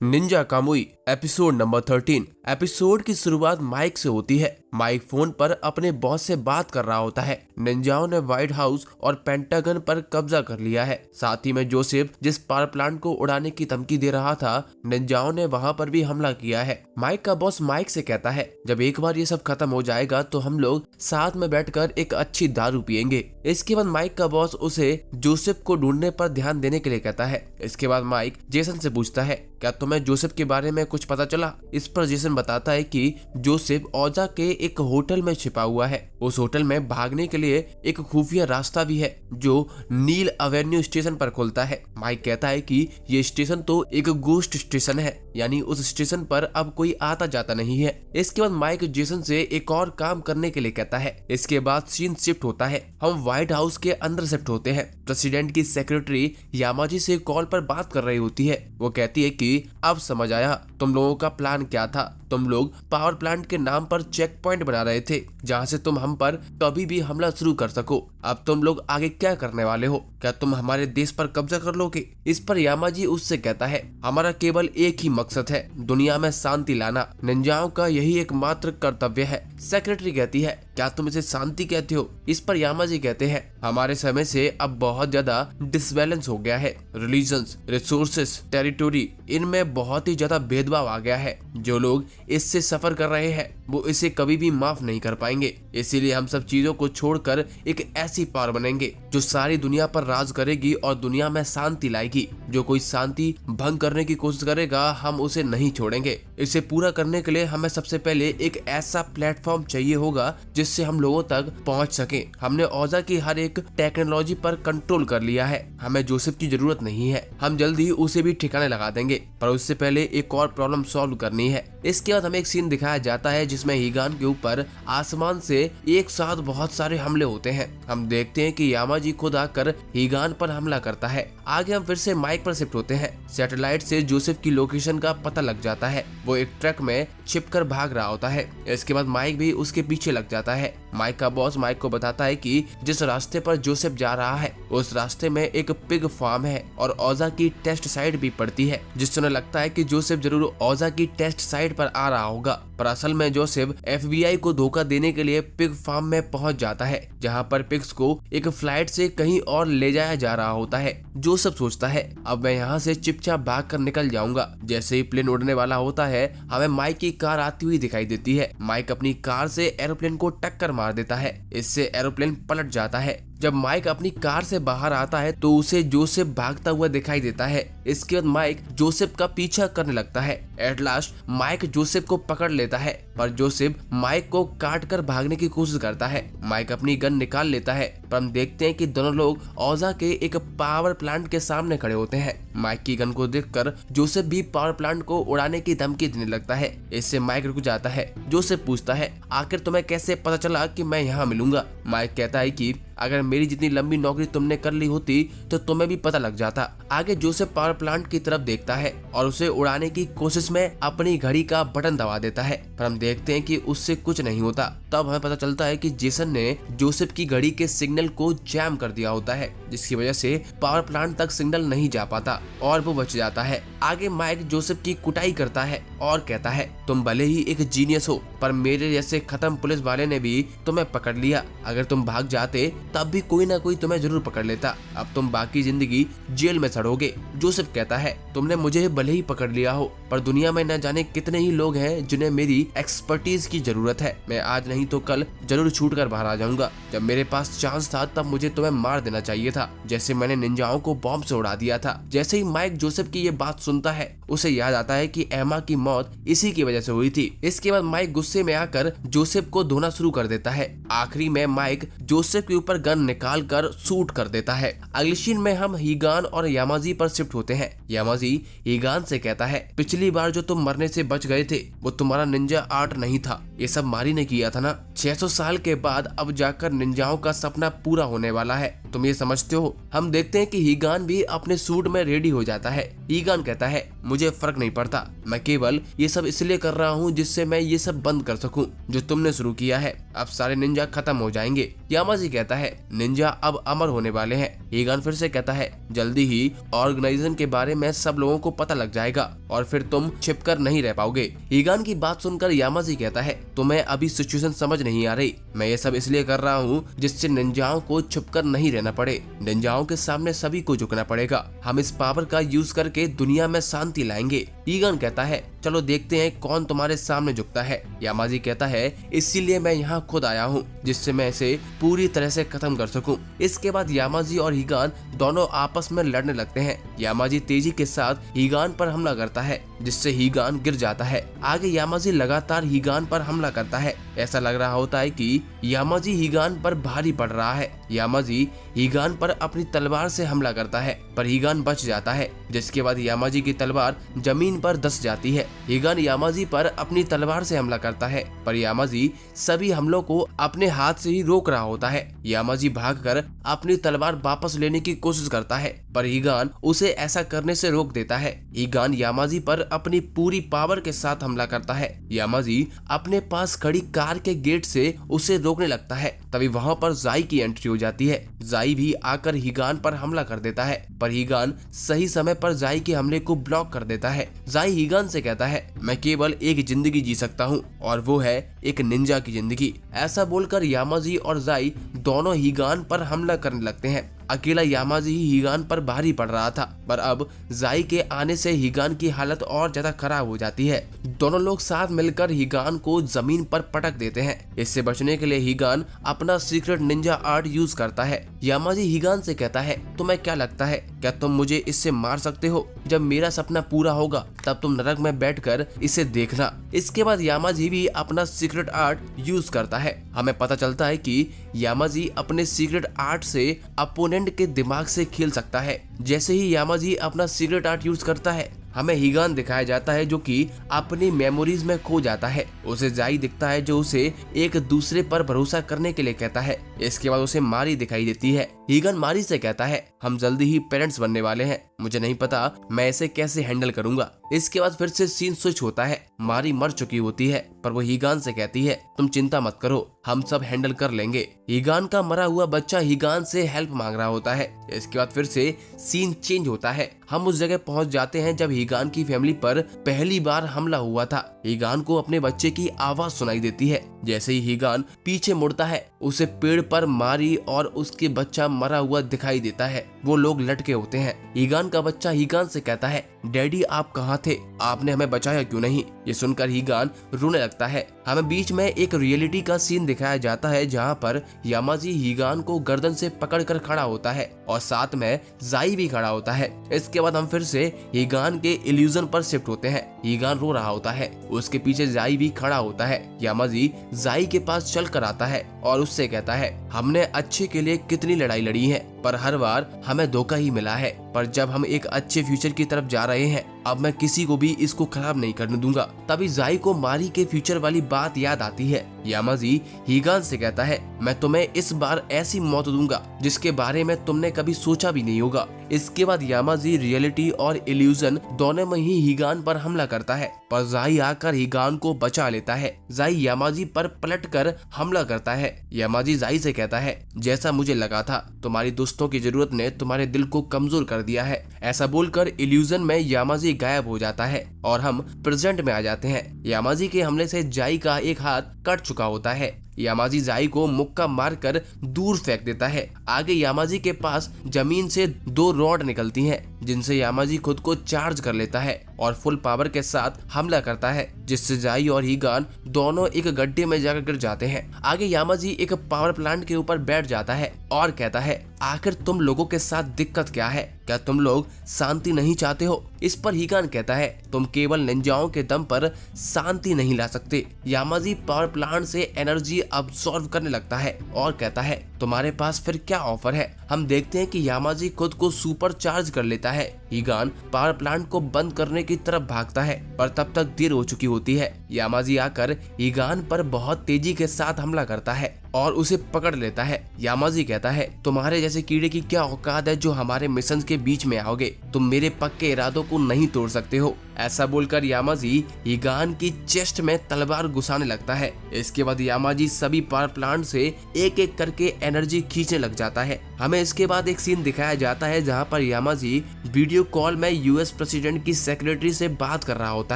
Ninja Kamui episode number 13। Episode की शुरुआत mic से होती है। माइक फोन पर अपने बॉस से बात कर रहा होता है। निंजाओं ने व्हाइट हाउस और पेंटागन पर कब्जा कर लिया है। साथ ही में जोसेफ जिस पावर प्लांट को उड़ाने की धमकी दे रहा था, निंजाओं ने वहां पर भी हमला किया है। माइक का बॉस माइक से कहता है, जब एक बार ये सब खत्म हो जाएगा तो हम लोग साथ में बैठकर एक अच्छी दारू पियेंगे। इसके बाद माइक का बॉस उसे जोसेफ को ढूंढने पर ध्यान देने के लिए कहता है। इसके बाद माइक जेसन से पूछता है, क्या तुम्हें जोसेफ के बारे में कुछ पता चला? इस पर जेसन बताता है कि जोसेफ औजा के एक होटल में छिपा हुआ है। उस होटल में भागने के लिए एक खुफिया रास्ता भी है जो नील एवेन्यू स्टेशन पर खुलता है। माइक कहता है कि ये स्टेशन तो एक गोस्ट स्टेशन है, यानी उस स्टेशन पर अब कोई आता जाता नहीं है। इसके बाद माइक जेसन से एक और काम करने के लिए कहता है। इसके बाद सीन शिफ्ट होता है। हम व्हाइट हाउस के अंदर शिफ्ट होते हैं। प्रेसिडेंट की सेक्रेटरी यामाजी से कॉल पर बात कर रही होती है। वो कहती है कि अब समझ आया तुम लोगों का प्लान क्या था। तुम लोग पावर प्लांट के नाम पर चेक पॉइंट बना रहे थे जहां से तुम हम पर कभी भी हमला शुरू कर सको। अब तुम लोग आगे क्या करने वाले हो? क्या तुम हमारे देश पर कब्जा कर लोगे? इस पर यामाजी उससे कहता है, हमारा केवल एक ही मकसद है, दुनिया में शांति लाना। निंजाओं का यही एकमात्र कर्तव्य है। सेक्रेटरी कहती है, क्या तुम इसे शांति कहते हो? इस पर यामाजी कहते हैं, हमारे समय से अब बहुत ज्यादा डिसबैलेंस हो गया है। रिलीजन्स, रिसोर्सेस, टेरिटोरी, इनमें बहुत ही ज्यादा भेदभाव आ गया है। जो लोग इससे सफर कर रहे हैं वो इसे कभी भी माफ नहीं कर पाएंगे। इसीलिए हम सब चीजों को छोड़कर एक ऐसी पावर बनेंगे जो सारी दुनिया पर राज करेगी और दुनिया में शांति लाएगी। जो कोई शांति भंग करने की कोशिश करेगा हम उसे नहीं छोड़ेंगे। इसे पूरा करने के लिए हमें सबसे पहले एक ऐसा प्लेटफॉर्म चाहिए होगा जिससे हम लोगों तक पहुंच सके। हमने औजा की हर एक टेक्नोलॉजी पर कंट्रोल कर लिया है। हमें जोसेफ की जरूरत नहीं है। हम जल्दी उसे भी ठिकाने लगा देंगे, पर उससे पहले एक और प्रॉब्लम सॉल्व करनी है। इसके बाद हमें एक सीन दिखाया जाता है जिसमें हीगान के ऊपर आसमान से एक साथ बहुत सारे हमले होते हैं। हम देखते हैं कि यामाजी खुद आकर हीगान पर हमला करता है। आगे हम फिर से माइक पर शिफ्ट होते हैं। सैटेलाइट से जोसेफ की लोकेशन का पता लग जाता है। वो एक ट्रक में छिपकर भाग रहा होता है। इसके बाद माइक भी उसके पीछे लग जाता है। माइक का बॉस माइक को बताता है कि जिस रास्ते पर जोसेफ जा रहा है उस रास्ते में एक पिग फार्म है और औजा की टेस्ट साइट भी पड़ती है, जिससे उन्हें लगता है कि जोसेफ जरूर औजा की टेस्ट साइट पर आ रहा होगा। पर असल में जोसेफ FBI को धोखा देने के लिए पिग फार्म में पहुंच जाता है, जहां पर पिग्स को एक फ्लाइट से कहीं और ले जाया जा रहा होता है। जोसेफ सोचता है, अब मैं यहाँ से चुपचाप भाग कर निकल जाऊंगा। जैसे ही प्लेन उड़ने वाला होता है हमें माइक की कार आती हुई दिखाई देती है। माइक अपनी कार से एरोप्लेन को टक्कर मार देता है। इससे एरोप्लेन पलट जाता है। जब माइक अपनी कार से बाहर आता है तो उसे जोसेफ भागता हुआ दिखाई देता है। इसके बाद माइक जोसेफ का पीछा करने लगता है। एट लास्ट माइक जोसेफ को पकड़ लेता है, पर जोसेफ माइक को काट कर भागने की कोशिश करता है। माइक अपनी गन निकाल लेता है, पर हम देखते हैं कि दोनों लोग औजा के एक पावर प्लांट के सामने खड़े होते हैं। माइक की गन को देखकर जोसेफ भी पावर प्लांट को उड़ाने की धमकी देने लगता है। इससे माइक रुक जाता है। जोसेफ पूछता है, आखिर तुम्हें कैसे पता चला कि मैं यहाँ मिलूंगा? माइक कहता है कि अगर मेरी जितनी लंबी नौकरी तुमने कर ली होती तो तुम्हें भी पता लग जाता। आगे जोसेफ पावर प्लांट की तरफ देखता है और उसे उड़ाने की कोशिश में अपनी घड़ी का बटन दबा देता है, पर हम देखते हैं कि उससे कुछ नहीं होता। तब हमें पता चलता है कि जेसन ने जोसेफ की घड़ी के सिग्नल को जैम कर दिया होता है, जिसकी वजह से पावर प्लांट तक सिग्नल नहीं जा पाता और वो बच जाता है। आगे माइक जोसेफ की कुटाई करता है और कहता है, तुम भले ही एक जीनियस हो, पर मेरे जैसे खत्म पुलिस वाले ने भी तुम्हें पकड़ लिया। अगर तुम भाग जाते तब भी कोई ना कोई तुम्हें जरूर पकड़ लेता। अब तुम बाकी जिंदगी जेल में सड़ोगे। जोसेफ कहता है, तुमने मुझे भले ही पकड़ लिया हो, पर दुनिया में न जाने कितने ही लोग हैं जिन्हें मेरी एक्सपर्टीज की जरूरत है। मैं आज नहीं तो कल जरूर छूट कर बाहर आ जाऊंगा। जब मेरे पास चांस था तब मुझे तुम्हें मार देना चाहिए था, जैसे मैंने निंजाओं को बॉम्ब से उड़ा दिया था। जैसे ही माइक जोसेफ की ये बात सुनता है उसे याद आता है कि एमा की मौत इसी की वजह से हुई थी। इसके बाद माइक गुस्से में आकर जोसेफ को धोना शुरू कर देता है। आखिरी में माइक जोसेफ के ऊपर गन निकाल कर शूट कर देता है। अगली सीन में हम हीगान और यामाजी पर शिफ्ट होते हैं। यामाजी हीगान से कहता है, पिछली बार जो तुम मरने से बच गए थे वो तुम्हारा निंजा आर्ट नहीं था, ये सब मारी ने किया था ना। 600 साल के बाद अब जाकर निंजाओं का सपना पूरा होने वाला है। तुम ये समझते हो? हम देखते हैं कि हीगान भी अपने सूट में रेडी हो जाता है। हीगान कहता है मुझे फर्क नहीं पड़ता, मैं केवल ये सब इसलिए कर रहा हूँ जिससे मैं ये सब बंद कर सकूं जो तुमने शुरू किया है। अब सारे निंजा खत्म हो जाएंगे। यामाजी कहता है निंजा अब अमर होने वाले हैं। हीगान फिर से कहता है जल्दी ही ऑर्गेनाइजेशन के बारे में सब लोगों को पता लग जाएगा और फिर तुम छिपकर नहीं रह पाओगे। हीगान की बात सुनकर यामाजी कहता है तुम्हें अभी सिचुएशन समझ नहीं आ रही। मैं ये सब इसलिए कर रहा हूँ जिससे निंजाओं को छुपकर नहीं रहना पड़े। निंजाओं के सामने सभी को झुकना पड़ेगा। हम इस पावर का यूज करके दुनिया में शांति लाएंगे। हीगान कहता है चलो देखते हैं कौन तुम्हारे सामने झुकता है। यामाजी कहता है इसीलिए मैं यहाँ खुद आया हूँ जिससे मैं इसे पूरी तरह से खत्म कर सकूं। इसके बाद यामाजी और हीगान दोनों आपस में लड़ने लगते हैं। यामाजी तेजी के साथ हीगान पर हमला करता है जिससे हीगान गिर जाता है। आगे यामाजी लगातार हीगान पर हमला करता है। ऐसा लग रहा होता है कि यामाजी हीगान पर भारी पड़ रहा है। यामाजी हीगान पर अपनी तलवार से हमला करता है पर हीगान बच जाता है, जिसके बाद यामाजी की तलवार जमीन पर धंस जाती है। हीगान यामाजी पर अपनी तलवार से हमला करता है पर यामाजी सभी हमलों को अपने हाथ से ही रोक रहा होता है। यामाजी भागकर अपनी तलवार वापस लेने की कोशिश करता है पर हीगान उसे ऐसा करने से रोक देता है। हीगान यामाजी पर अपनी पूरी पावर के साथ हमला करता है। यामाजी अपने पास खड़ी कार के गेट से उसे रोकने लगता है। तभी वहाँ पर जाई की एंट्री हो जाती है। जाई भी आकर हीगान पर हमला कर देता है पर हीगान सही समय पर जाई के हमले को ब्लॉक कर देता है। जाई हीगान से कहता है मैं केवल एक जिंदगी जी सकता हूँ और वो है एक निंजा की जिंदगी। ऐसा बोलकर यामाजी और जाई दोनों हीगान पर हमला करने लगते हैं। अकेला यामाजी ही हीगान पर भारी पड़ रहा था पर अब जाई के आने से हीगान की हालत और ज्यादा खराब हो जाती है। दोनों लोग साथ मिलकर हीगान को जमीन पर पटक देते हैं। इससे बचने के लिए हीगान अपना सीक्रेट निंजा आर्ट यूज करता है। यामाजी हीगान से कहता है तुम्हें क्या लगता है क्या तुम मुझे इससे मार सकते हो? जब मेरा सपना पूरा होगा तब तुम नरक में बैठकर इसे देखना। इसके बाद यामाजी भी अपना सीक्रेट आर्ट यूज करता है। हमें पता चलता है कि यामाजी अपने सीक्रेट आर्ट से अपोनेंट के दिमाग से खेल सकता है। जैसे ही यामाजी अपना सीक्रेट आर्ट यूज करता है हमें हीगान दिखाया जाता है जो कि अपनी मेमोरीज में खो जाता है। उसे जाई दिखता है जो उसे एक दूसरे पर भरोसा करने के लिए कहता है। इसके बाद उसे मारी दिखाई देती है। हीगान मारी से कहता है हम जल्दी ही पेरेंट्स बनने वाले हैं, मुझे नहीं पता मैं इसे कैसे हैंडल करूंगा। इसके बाद फिर से सीन स्विच होता है। मारी मर चुकी होती है पर वो हीगान से कहती है तुम चिंता मत करो, हम सब हैंडल कर लेंगे। हीगान का मरा हुआ बच्चा हीगान से हेल्प मांग रहा होता है। इसके बाद फिर से सीन चेंज होता है। हम उस जगह पहुंच जाते हैं जब हीगान की फैमिली पर पहली बार हमला हुआ था। हीगान को अपने बच्चे की आवाज सुनाई देती है। जैसे ही हीगान पीछे मुड़ता है उसे पेड़ पर मारी और उसके बच्चा मरा हुआ दिखाई देता है। वो लोग लटके होते हैं। हीगान का बच्चा हीगान से कहता है डैडी आप कहाँ थे, आपने हमें बचाया क्यों नहीं? ये सुनकर हीगान रोने लगता है। हमें बीच में एक रियलिटी का सीन दिखाया जाता है जहाँ पर यामाजी हीगान को गर्दन से पकड़कर खड़ा होता है और साथ में जाई भी खड़ा होता है। इसके बाद हम फिर से हीगान के इल्यूजन पर शिफ्ट होते हैं। हीगान रो रहा होता है, उसके पीछे जाई भी खड़ा होता है। यामाजी जाई के पास चल कर आता है और उससे कहता है हमने अच्छे के लिए कितनी लड़ाई लड़ी है पर हर बार हमें धोखा ही मिला है, पर जब हम एक अच्छे फ्यूचर की तरफ जा रहे हैं अब मैं किसी को भी इसको खराब नहीं करने दूंगा। तभी जाई को मारी के फ्यूचर वाली बात याद आती है। यामाजी हीगान से कहता है मैं तुम्हें इस बार ऐसी मौत दूंगा जिसके बारे में तुमने कभी सोचा भी नहीं होगा। इसके बाद यामाजी रियलिटी और इल्यूजन दोनों में ही हीगान पर हमला करता है पर जाई आकर हीगान को बचा लेता है। जाई यामाजी पर पलटकर हमला करता है। यामाजी जाई से कहता है जैसा मुझे लगा था, तुम्हारी दोस्तों की जरूरत ने तुम्हारे दिल को कमजोर कर दिया है। ऐसा बोलकर इल्यूजन में यामाजी गायब हो जाता है और हम प्रेजेंट में आ जाते हैं। यामाजी के हमले से जाई का एक हाथ कट चुका होता है। यामाजी जाई को मुक्का मारकर दूर फेंक देता है। आगे यामाजी के पास जमीन से 2 रॉड निकलती हैं जिनसे यामाजी खुद को चार्ज कर लेता है और फुल पावर के साथ हमला करता है जिससे जाई और हीगान दोनों एक गड्ढे में जाकर गिर जाते हैं। आगे यामाजी एक पावर प्लांट के ऊपर बैठ जाता है और कहता है आखिर तुम लोगों के साथ दिक्कत क्या है, क्या तुम लोग शांति नहीं चाहते हो? इस पर हीगान कहता है तुम केवल निंजाओं के दम पर शांति नहीं ला सकते। यामाजी पावर प्लांट से एनर्जी अब्सॉर्ब करने लगता है और कहता है तुम्हारे पास फिर क्या ऑफर है? हम देखते हैं कि यामाजी खुद को सुपर चार्ज कर लेता है। हीगान पावर प्लांट को बंद करने की तरफ भागता है, पर तब तक देर हो चुकी होती है। यामाजी आकर हीगान पर बहुत तेजी के साथ हमला करता है और उसे पकड़ लेता है। यामाजी कहता है, तुम्हारे जैसे कीड़े की क्या औकात है जो हमारे मिशन के बीच में आओगे? तुम मेरे पक्के इरादों को नहीं तोड़ सकते हो। ऐसा बोलकर यामाजी हीगान की चेस्ट में तलवार घुसाने लगता है। इसके बाद यामाजी सभी पावर प्लांट से एक एक करके एनर्जी खींचने लग जाता है। हमें इसके बाद एक सीन दिखाया जाता है जहां पर यामाजी वीडियो कॉल में यूएस प्रेसिडेंट की सेक्रेटरी से बात कर रहा होता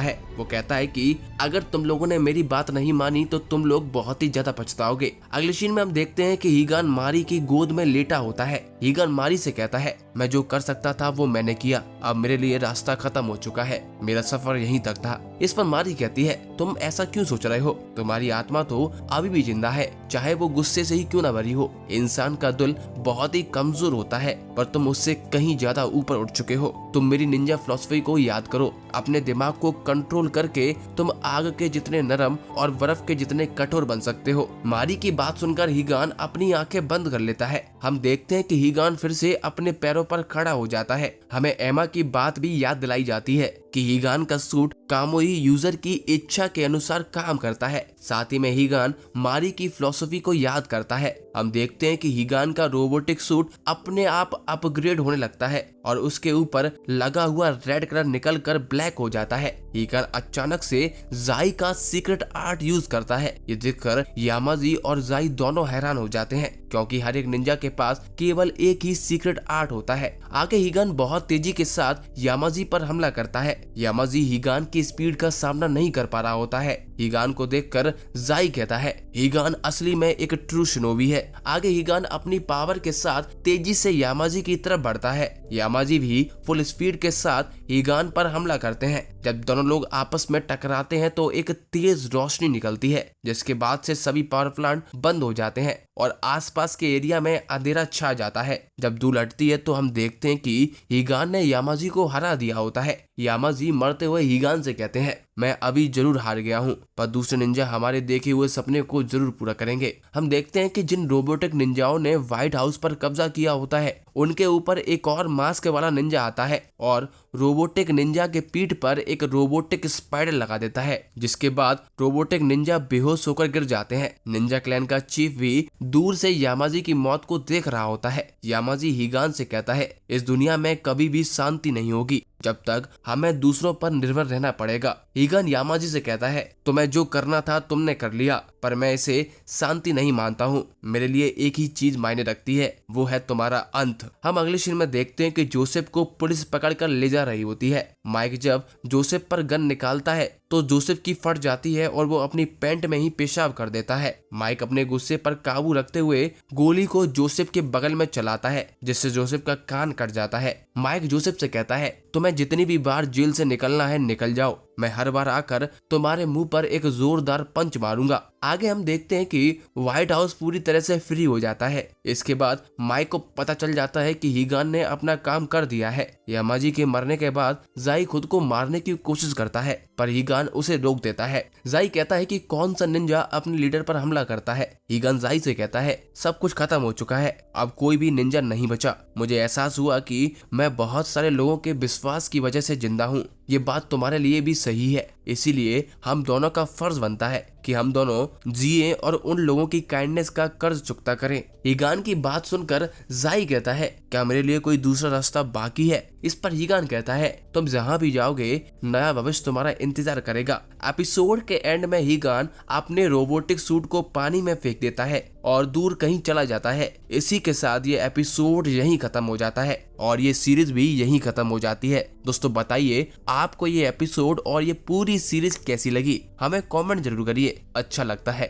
है। वो कहता है कि अगर तुम लोगों ने मेरी बात नहीं मानी तो तुम लोग बहुत ही ज्यादा पछताओगे। अगले सीन में हम देखते हैं कि हीगान मारी की गोद में लेटा होता है। हीगान मारी से कहता है, मैं जो कर सकता था वो मैंने किया, अब मेरे लिए रास्ता खत्म हो चुका है, मेरा सफर यहीं तक था। इस पर मारी कहती है, तुम ऐसा क्यों सोच रहे हो? तुम्हारी आत्मा तो अभी भी जिंदा है, चाहे वो गुस्से से ही क्यों ना भरी हो। इंसान का दिल बहुत ही कमजोर होता है, पर तुम उससे कहीं ज्यादा ऊपर उठ चुके हो। तुम मेरी निंजा फिलॉसफी को याद करो। अपने दिमाग को कंट्रोल करके तुम आग के जितने नरम और बर्फ के जितने कठोर बन सकते हो। मारी की बात सुनकर हीगान अपनी आंखें बंद कर लेता है। हम देखते हैं कि हीगान फिर से अपने पैरों पर खड़ा हो जाता है। हमें एमा की बात भी याद दिलाई जाती है कि हीगान का सूट कामोई यूजर की इच्छा के अनुसार काम करता है। साथ ही में हीगान मारी की फिलॉसफी को याद करता है। हम देखते हैं कि हीगान का रोबोटिक सूट अपने आप अपग्रेड होने लगता है और उसके ऊपर लगा हुआ रेड कलर निकल कर ब्लैक हो जाता है। हीगान अचानक से जाई का सीक्रेट आर्ट यूज करता है। ये देखकर यामाजी और जाई दोनों हैरान हो जाते हैं, क्योंकि हर एक निंजा के पास केवल एक ही सीक्रेट आर्ट होता है। आगे हीगान बहुत तेजी के साथ यामाजी पर हमला करता है। यामाजी हीगान की स्पीड का सामना नहीं कर पा रहा होता है। हीगान को देखकर जाई कहता है, हीगान असली में एक ट्रू शिनोबी है। आगे हीगान अपनी पावर के साथ तेजी से यामाजी की तरफ बढ़ता है। यामाजी भी फुल स्पीड के साथ हीगान पर हमला करते हैं। जब दोनों लोग आपस में टकराते हैं तो एक तेज रोशनी निकलती है, जिसके बाद से सभी पावर प्लांट बंद हो जाते हैं और आसपास के एरिया में अंधेरा छा जाता है। जब धूल हटती है तो हम देखते हैं कि हीगान ने यामाजी को हरा दिया होता है। यामाजी मरते हुए हीगान से कहते हैं, मैं अभी जरूर हार गया हूँ, पर दूसरे निंजा हमारे देखे हुए सपने को जरूर पूरा करेंगे। हम देखते हैं कि जिन रोबोटिक निंजाओं ने व्हाइट हाउस पर कब्जा किया होता है, उनके ऊपर एक और मास्क वाला निंजा आता है और रोबोटिक निंजा के पीठ पर एक रोबोटिक स्पाइडर लगा देता है, जिसके बाद रोबोटिक निंजा बेहोश होकर गिर जाते हैं। निंजा क्लैन का चीफ भी दूर से यामाजी की मौत को देख रहा होता है। यामाजी हीगान से कहता है, इस दुनिया में कभी भी शांति नहीं होगी जब तक हमें दूसरों पर निर्भर रहना पड़ेगा। हीगान यामाजी से कहता है, तुम्हें जो करना था तुमने कर लिया, पर मैं इसे शांति नहीं मानता हूँ। मेरे लिए एक ही चीज मायने रखती है, वो है तुम्हारा अंत। हम अगले सीन में देखते हैं कि जोसेफ को पुलिस पकड़कर ले जा रही होती है। माइक जब जोसेफ पर गन निकालता है तो जोसेफ की फट जाती है और वो अपनी पैंट में ही पेशाब कर देता है। माइक अपने गुस्से पर काबू रखते हुए गोली को जोसेफ के बगल में चलाता है, जिससे जोसेफ का कान कट जाता है। माइक जोसेफ से कहता है, तुम्हें जितनी भी बार जेल से निकलना है निकल जाओ, मैं हर बार आकर तुम्हारे मुंह पर एक जोरदार पंच मारूंगा। आगे हम देखते हैं कि व्हाइट हाउस पूरी तरह से फ्री हो जाता है। इसके बाद माइक को पता चल जाता है कि हीगान ने अपना काम कर दिया है। यामाजी के मरने के बाद जाई खुद को मारने की कोशिश करता है, पर हीगान उसे रोक देता है। जाई कहता है कि कौन सा निंजा अपने लीडर पर हमला करता है। हीगान जाई से कहता है, सब कुछ खत्म हो चुका है, अब कोई भी निंजा नहीं बचा। मुझे एहसास हुआ कि मैं बहुत सारे लोगों के विश्वास की वजह से जिंदा हूँ। ये बात तुम्हारे लिए भी सही है, इसीलिए हम दोनों का फर्ज बनता है कि हम दोनों जिए और उन लोगों की काइंडनेस का कर्ज चुकता करें। हीगान की बात सुनकर जाई कहता है, क्या मेरे लिए कोई दूसरा रास्ता बाकी है? इस पर हीगान कहता है, तुम जहाँ भी जाओगे नया भविष्य तुम्हारा इंतजार करेगा। एपिसोड के एंड में हीगान अपने रोबोटिक सूट को पानी में फेंक देता है और दूर कहीं चला जाता है। इसी के साथ ये एपिसोड यहीं खत्म हो जाता है और ये सीरीज भी यहीं खत्म हो जाती है। दोस्तों बताइए आपको ये एपिसोड और ये पूरी सीरीज कैसी लगी? हमें कमेंट जरूर करिए। अच्छा लगता है